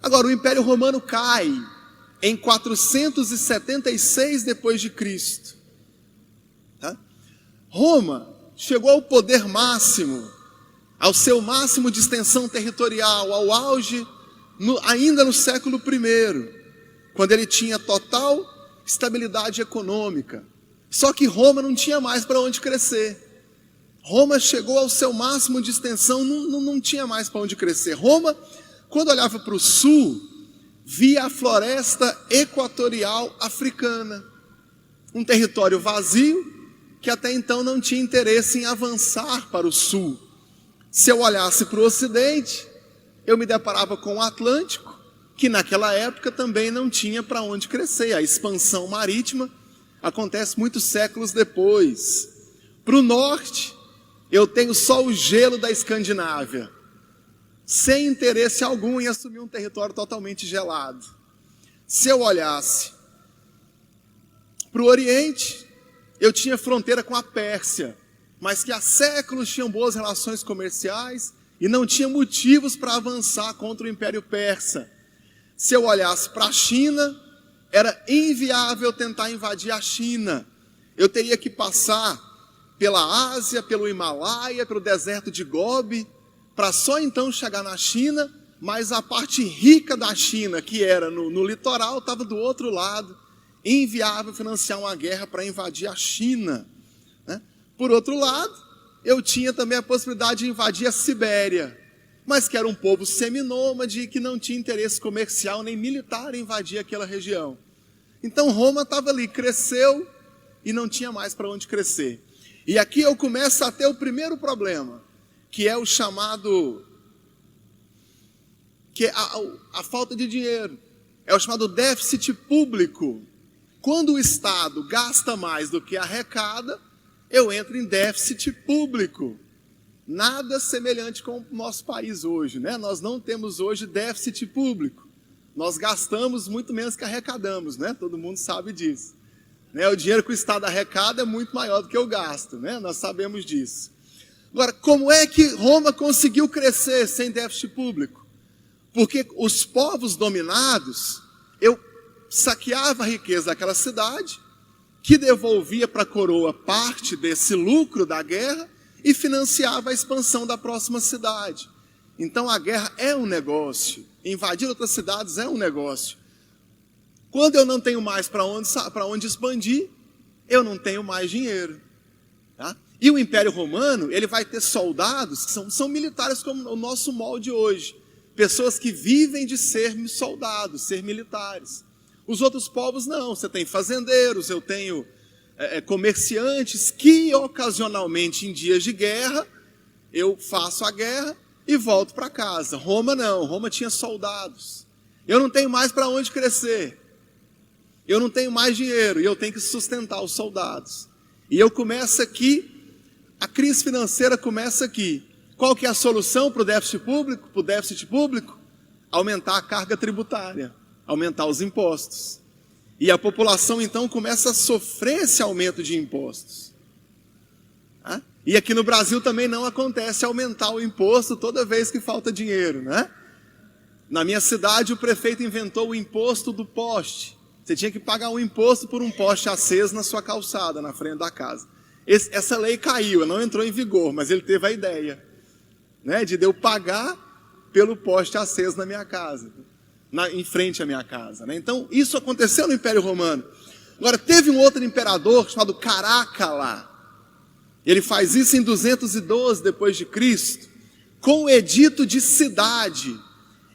Agora, o Império Romano cai em 476 depois de Cristo. Tá? Roma chegou ao poder máximo, ao seu máximo de extensão territorial, ao auge, ainda no século I, quando ele tinha total estabilidade econômica. Só que Roma não tinha mais para onde crescer. Roma chegou ao seu máximo de extensão, não tinha mais para onde crescer. Roma, quando olhava para o sul, via a floresta equatorial africana, um território vazio que até então não tinha interesse em avançar para o sul. Se eu olhasse para o ocidente, eu me deparava com o Atlântico, que naquela época também não tinha para onde crescer. A expansão marítima acontece muitos séculos depois. Para o norte, eu tenho só o gelo da Escandinávia, sem interesse algum em assumir um território totalmente gelado. Se eu olhasse para o Oriente, eu tinha fronteira com a Pérsia, mas que há séculos tinham boas relações comerciais e não tinha motivos para avançar contra o Império Persa. Se eu olhasse para a China, era inviável tentar invadir a China. Eu teria que passar pela Ásia, pelo Himalaia, pelo deserto de Gobi, para só então chegar na China, mas a parte rica da China, que era no litoral, estava do outro lado. Inviável financiar uma guerra para invadir a China. Né? Por outro lado, eu tinha também a possibilidade de invadir a Sibéria, mas que era um povo seminômade e que não tinha interesse comercial nem militar em invadir aquela região. Então Roma estava ali, cresceu e não tinha mais para onde crescer. E aqui eu começo a ter o primeiro problema, que é o chamado, que é a falta de dinheiro, é o chamado déficit público. Quando o Estado gasta mais do que arrecada, eu entro em déficit público. Nada semelhante com o nosso país hoje, né? Nós não temos hoje déficit público. Nós gastamos muito menos que arrecadamos, né? Todo mundo sabe disso. Né? O dinheiro que o Estado arrecada é muito maior do que o gasto, né? Nós sabemos disso. Agora, como é que Roma conseguiu crescer sem déficit público? Porque os povos dominados, eu saqueava a riqueza daquela cidade, que devolvia para a coroa parte desse lucro da guerra e financiava a expansão da próxima cidade. Então a guerra é um negócio, invadir outras cidades é um negócio. Quando eu não tenho mais para onde expandir, eu não tenho mais dinheiro. Tá? E o Império Romano, ele vai ter soldados que são militares como o nosso molde hoje. Pessoas que vivem de ser soldados, ser militares. Os outros povos não, você tem fazendeiros, eu tenho comerciantes que ocasionalmente em dias de guerra, eu faço a guerra e volto para casa. Roma não, Roma tinha soldados. Eu não tenho mais para onde crescer. Eu não tenho mais dinheiro e eu tenho que sustentar os soldados. E eu começo aqui, a crise financeira começa aqui. Qual que é a solução para o déficit público? Para o déficit público? Aumentar a carga tributária, aumentar os impostos. E a população então começa a sofrer esse aumento de impostos. Tá? E aqui no Brasil também não acontece aumentar o imposto toda vez que falta dinheiro, né? Na minha cidade o prefeito inventou o imposto do poste. Você tinha que pagar um imposto por um poste aceso na sua calçada, na frente da casa. Essa lei caiu, não entrou em vigor, mas ele teve a ideia, né, de eu pagar pelo poste aceso na minha casa, em frente à minha casa. Né? Então, isso aconteceu no Império Romano. Agora, teve um outro imperador chamado Carácala. Ele faz isso em 212 depois de Cristo, com o edito de cidade.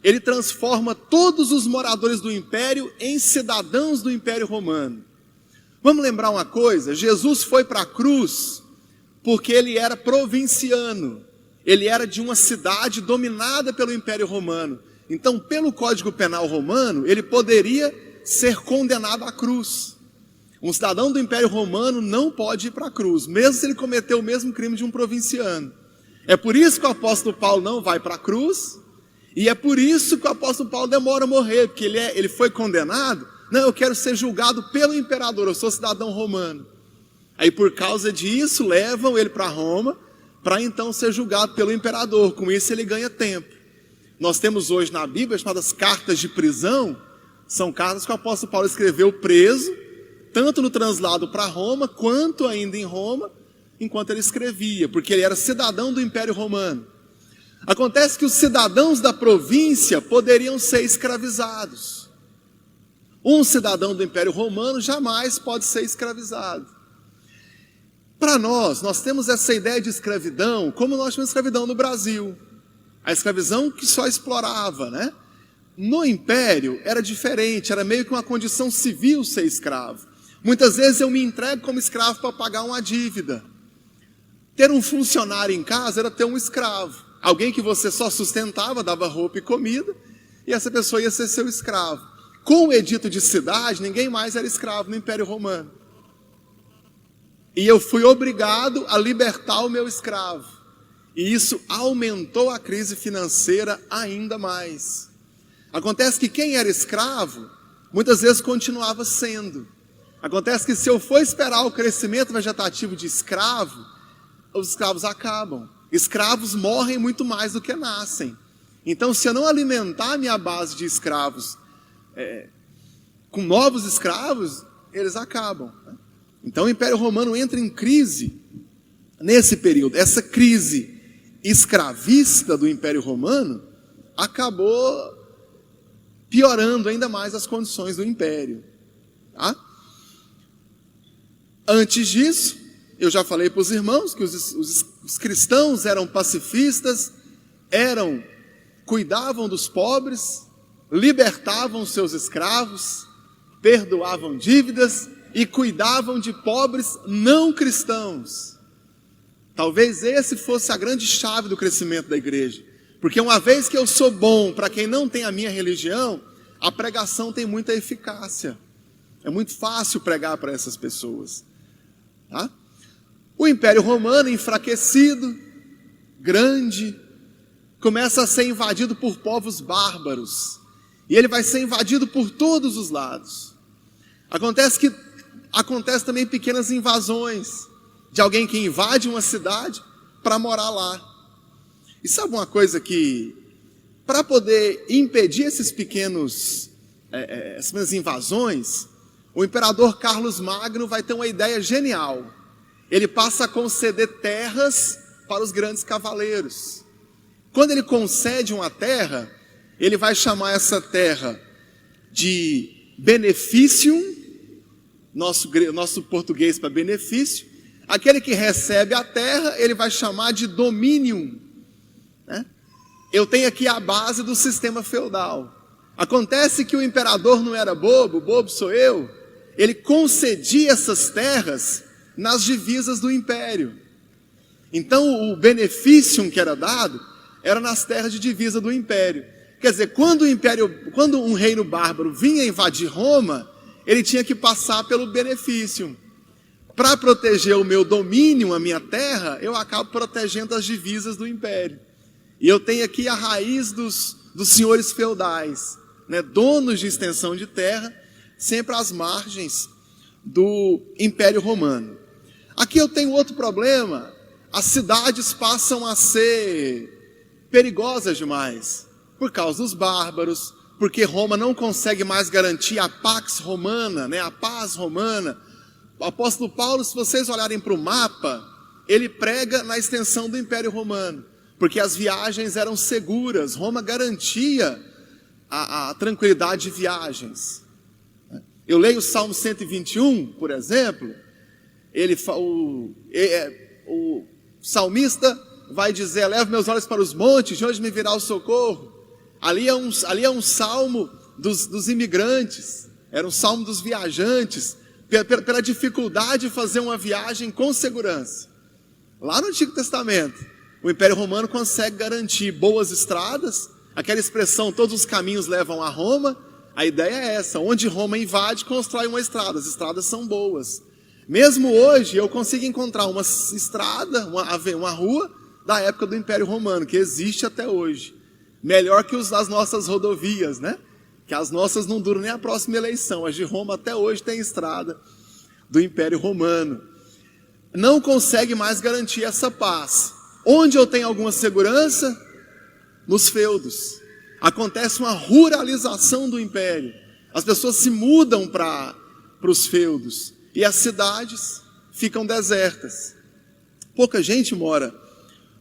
Ele transforma todos os moradores do império em cidadãos do Império Romano. Vamos lembrar uma coisa, Jesus foi para a cruz porque ele era provinciano. Ele era de uma cidade dominada pelo Império Romano. Então, pelo Código Penal Romano, ele poderia ser condenado à cruz. Um cidadão do Império Romano não pode ir para a cruz, mesmo se ele cometeu o mesmo crime de um provinciano. É por isso que o apóstolo Paulo não vai para a cruz, e é por isso que o apóstolo Paulo demora a morrer, porque ele foi condenado. Não, eu quero ser julgado pelo imperador, eu sou cidadão romano. Aí por causa disso, levam ele para Roma, para então ser julgado pelo imperador. Com isso ele ganha tempo. nós temos hoje na Bíblia, chamadas cartas de prisão, são cartas que o apóstolo Paulo escreveu preso, tanto no translado para Roma, quanto ainda em Roma, enquanto ele escrevia, porque ele era cidadão do Império Romano. Acontece que os cidadãos da província poderiam ser escravizados. Um cidadão do Império Romano jamais pode ser escravizado. Para nós temos essa ideia de escravidão, como nós tínhamos escravidão no Brasil. A escravidão que só explorava, né? No Império era diferente, era meio que uma condição civil ser escravo. Muitas vezes eu me entrego como escravo para pagar uma dívida. Ter um funcionário em casa era ter um escravo. Alguém que você só sustentava, dava roupa e comida, e essa pessoa ia ser seu escravo. Com o edito de cidade, ninguém mais era escravo no Império Romano. E eu fui obrigado a libertar o meu escravo. E isso aumentou a crise financeira ainda mais. Acontece que quem era escravo, muitas vezes continuava sendo. Acontece que se eu for esperar o crescimento vegetativo de escravo, os escravos acabam. Escravos morrem muito mais do que nascem. Então, se eu não alimentar a minha base de escravos com novos escravos, eles acabam. Então, o Império Romano entra em crise nesse período. Essa crise escravista do Império Romano acabou piorando ainda mais as condições do Império. Tá? Antes disso, eu já falei para os irmãos que os cristãos eram pacifistas, cuidavam dos pobres, libertavam seus escravos, perdoavam dívidas e cuidavam de pobres não cristãos. Talvez esse fosse a grande chave do crescimento da igreja. Porque uma vez que eu sou bom para quem não tem a minha religião, a pregação tem muita eficácia. É muito fácil pregar para essas pessoas. Tá? O Império Romano, enfraquecido, grande, começa a ser invadido por povos bárbaros. E ele vai ser invadido por todos os lados. Acontece também pequenas invasões de alguém que invade uma cidade para morar lá. E sabe uma coisa que, para poder impedir essas pequenas invasões, o imperador Carlos Magno vai ter uma ideia genial. Ele passa a conceder terras para os grandes cavaleiros. Quando ele concede uma terra, ele vai chamar essa terra de benefício, nosso português para benefício. Aquele que recebe a terra, ele vai chamar de dominium. Né? Eu tenho aqui a base do sistema feudal. Acontece que o imperador não era bobo sou eu. Ele concedia essas terras nas divisas do império. Então o benefício que era dado era nas terras de divisa do império. Quer dizer, quando um reino bárbaro vinha invadir Roma, ele tinha que passar pelo benefício. Para proteger o meu domínio, a minha terra, eu acabo protegendo as divisas do império. E eu tenho aqui a raiz dos senhores feudais, né, donos de extensão de terra, sempre às margens do Império Romano. Aqui eu tenho outro problema. As cidades passam a ser perigosas demais, por causa dos bárbaros, porque Roma não consegue mais garantir a pax romana, né, a paz romana. O apóstolo Paulo, se vocês olharem para o mapa, ele prega na extensão do Império Romano, porque as viagens eram seguras. Roma garantia a tranquilidade de viagens. Eu leio o Salmo 121, por exemplo, o salmista vai dizer: leva meus olhos para os montes, de onde me virá o socorro. Ali é um salmo dos imigrantes, era um salmo dos viajantes, pela dificuldade de fazer uma viagem com segurança. Lá no Antigo Testamento, o Império Romano consegue garantir boas estradas, aquela expressão, todos os caminhos levam a Roma. A ideia é essa: onde Roma invade, constrói uma estrada, as estradas são boas. Mesmo hoje, eu consigo encontrar uma estrada, uma rua da época do Império Romano, que existe até hoje. Melhor que as nossas rodovias, né? Que as nossas não duram nem a próxima eleição. As de Roma até hoje tem estrada do Império Romano. Não consegue mais garantir essa paz. Onde eu tenho alguma segurança? Nos feudos. acontece uma ruralização do império. As pessoas se mudam para os feudos e as cidades ficam desertas. Pouca gente mora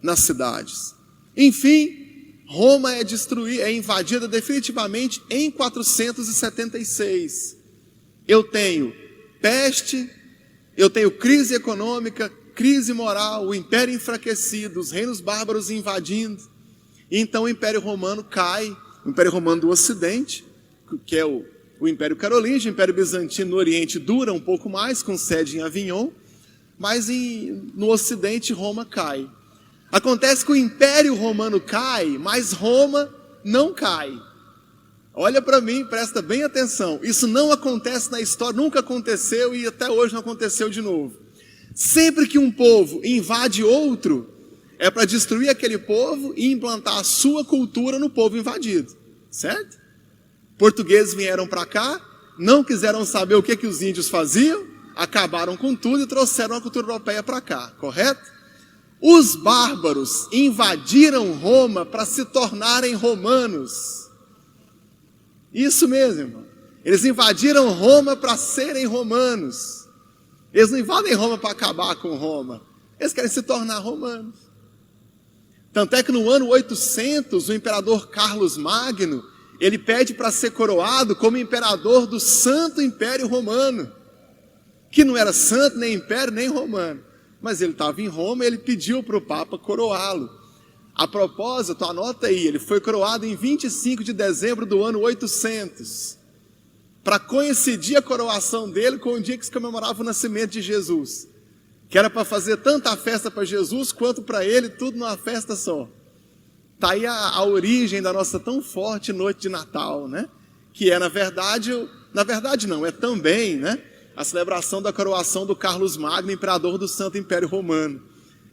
nas cidades. Enfim, Roma é destruída, é invadida definitivamente em 476. Eu tenho peste, eu tenho crise econômica, crise moral, o império enfraquecido, os reinos bárbaros invadindo. E então o Império Romano cai, o Império Romano do Ocidente, que é o Império Carolíngio. O Império Bizantino no Oriente dura um pouco mais, com sede em Avignon, mas no Ocidente Roma cai. Acontece que o Império Romano cai, mas Roma não cai. Olha para mim, presta bem atenção. Isso não acontece na história, nunca aconteceu e até hoje não aconteceu de novo. Sempre que um povo invade outro, é para destruir aquele povo e implantar a sua cultura no povo invadido, certo? Portugueses vieram para cá, não quiseram saber o que os índios faziam, acabaram com tudo e trouxeram a cultura europeia para cá, correto? Os bárbaros invadiram Roma para se tornarem romanos. Isso mesmo, irmão. Eles invadiram Roma para serem romanos. Eles não invadem Roma para acabar com Roma. Eles querem se tornar romanos. Tanto é que no ano 800, o imperador Carlos Magno, ele pede para ser coroado como imperador do Santo Império Romano, que não era santo, nem império, nem romano. Mas ele estava em Roma e ele pediu para o Papa coroá-lo. A propósito, anota aí, ele foi coroado em 25 de dezembro do ano 800, para coincidir a coroação dele com o dia que se comemorava o nascimento de Jesus, que era para fazer tanta festa para Jesus quanto para ele, tudo numa festa só. Está aí a origem da nossa tão forte noite de Natal, né? Que é, na verdade não, é também, né, a celebração da coroação do Carlos Magno, imperador do Santo Império Romano.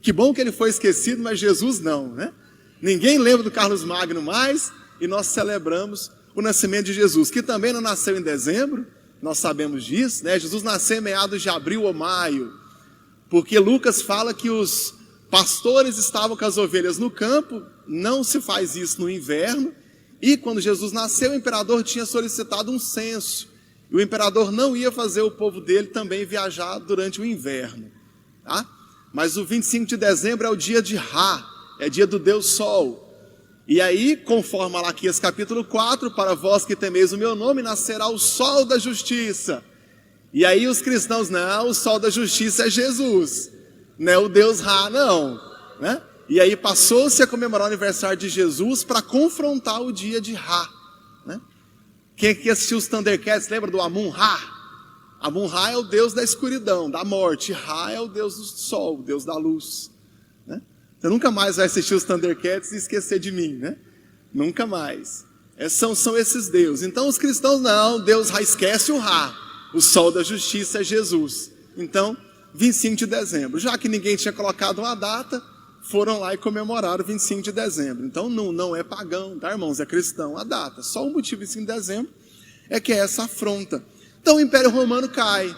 Que bom que ele foi esquecido, mas Jesus não, né? Ninguém lembra do Carlos Magno mais, e nós celebramos o nascimento de Jesus, que também não nasceu em dezembro, nós sabemos disso, né? Jesus nasceu em meados de abril ou maio, porque Lucas fala que os pastores estavam com as ovelhas no campo, não se faz isso no inverno, e quando Jesus nasceu, o imperador tinha solicitado um censo, e o imperador não ia fazer o povo dele também viajar durante o inverno, tá? Mas o 25 de dezembro é o dia de Ra, é dia do Deus Sol. E aí, conforme Malaquias capítulo 4, para vós que temeis o meu nome, nascerá o sol da justiça. E aí os cristãos, não, o sol da justiça é Jesus, não é o Deus Ra, não, né? E aí passou-se a comemorar o aniversário de Jesus para confrontar o dia de Ra, né? Quem aqui assistiu os Thundercats, lembra do Amun-Ra? Amun-Ra é o Deus da escuridão, da morte. Ra é o Deus do sol, o Deus da luz, né? Você nunca mais vai assistir os Thundercats e esquecer de mim, né? Nunca mais. São esses deuses. Então os cristãos, não, Deus Ra, esquece o Ra. O sol da justiça é Jesus. Então, 25 de dezembro. Já que ninguém tinha colocado uma data, foram lá e comemoraram 25 de dezembro. Então não é pagão, tá, irmãos? É cristão a data. Só o motivo de 25 de dezembro é que é essa afronta. Então o Império Romano cai.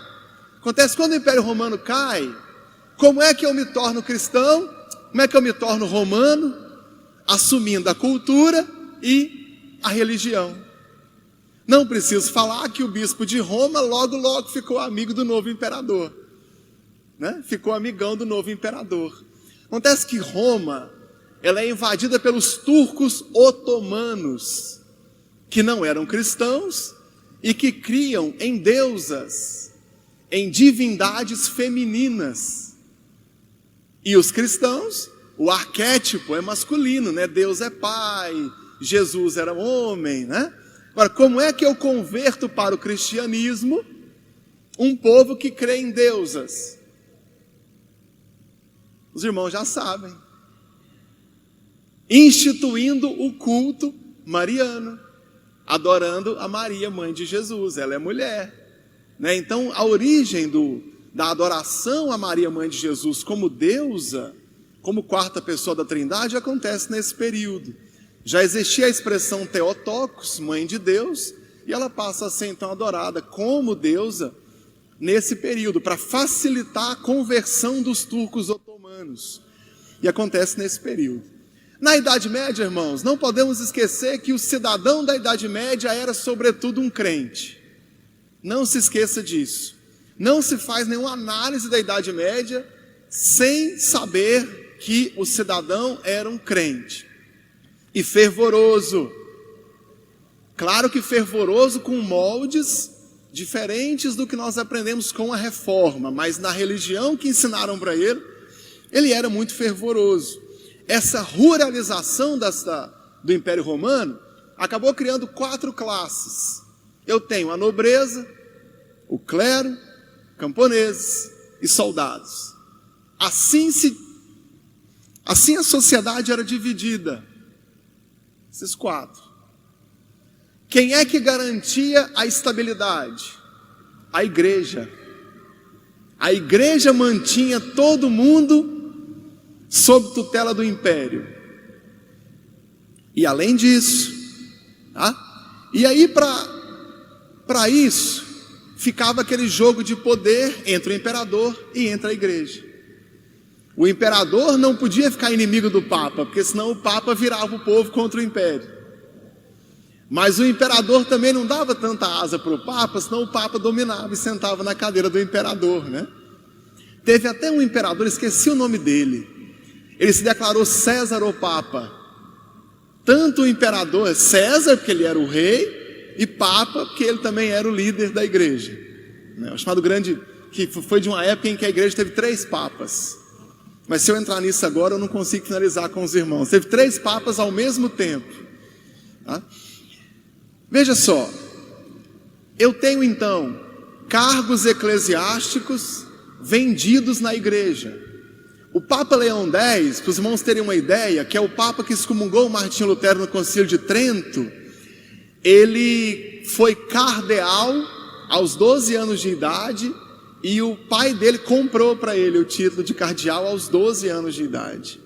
Acontece quando o Império Romano cai, como é que eu me torno cristão? Como é que eu me torno romano? Assumindo a cultura e a religião. Não preciso falar que o bispo de Roma logo ficou amigo do novo imperador, né? Ficou amigão do novo imperador. Acontece que Roma, ela é invadida pelos turcos otomanos, que não eram cristãos e que criam em deusas, em divindades femininas. E os cristãos, o arquétipo é masculino, né? Deus é pai, Jesus era homem, né? Agora, como é que eu converto para o cristianismo um povo que crê em deusas? Os irmãos já sabem. Instituindo o culto mariano, adorando a Maria, mãe de Jesus. Ela é mulher, né? Então, a origem da adoração a Maria, mãe de Jesus, como deusa, como quarta pessoa da Trindade, acontece nesse período. Já existia a expressão Theotokos, mãe de Deus, e ela passa a ser então adorada como deusa nesse período, para facilitar a conversão dos turcos otomanos. E acontece nesse período. Na Idade Média, irmãos, não podemos esquecer que o cidadão da Idade Média era sobretudo um crente. Não se esqueça disso. Não se faz nenhuma análise da Idade Média sem saber que o cidadão era um crente. E fervoroso. Claro que fervoroso com moldes diferentes do que nós aprendemos com a Reforma, mas na religião que ensinaram para ele, ele era muito fervoroso. Essa ruralização do Império Romano acabou criando 4 classes. Eu tenho a nobreza, o clero, camponeses e soldados. Assim a sociedade era dividida. Esses 4. Quem é que garantia a estabilidade? A igreja. A igreja mantinha todo mundo sob tutela do império. E além disso, e aí para isso, ficava aquele jogo de poder entre o imperador e entre a igreja. O imperador não podia ficar inimigo do Papa, porque senão o Papa virava o povo contra o império. Mas o imperador também não dava tanta asa para o Papa, senão o Papa dominava e sentava na cadeira do imperador, né? Teve até um imperador, esqueci o nome dele. Ele se declarou César o Papa. Tanto o imperador César, porque ele era o rei, e Papa, porque ele também era o líder da igreja. O chamado grande, que foi de uma época em que a igreja teve 3 papas. Mas se eu entrar nisso agora, eu não consigo finalizar com os irmãos. Teve 3 papas ao mesmo tempo. Veja só, eu tenho então cargos eclesiásticos vendidos na igreja. O Papa Leão X, para os irmãos terem uma ideia, que é o Papa que excomungou Martinho Lutero no Concílio de Trento, ele foi cardeal aos 12 anos de idade e o pai dele comprou para ele o título de cardeal aos 12 anos de idade.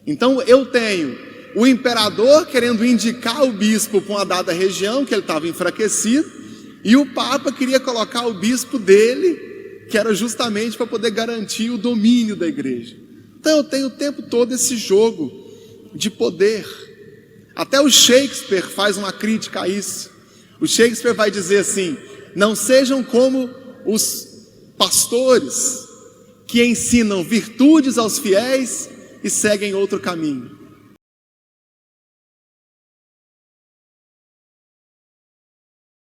Então eu tenho o imperador querendo indicar o bispo para uma dada região, que ele estava enfraquecido, e o Papa queria colocar o bispo dele, que era justamente para poder garantir o domínio da igreja. Então eu tenho o tempo todo esse jogo de poder. Até o Shakespeare faz uma crítica a isso. O Shakespeare vai dizer assim: não sejam como os pastores que ensinam virtudes aos fiéis e seguem outro caminho.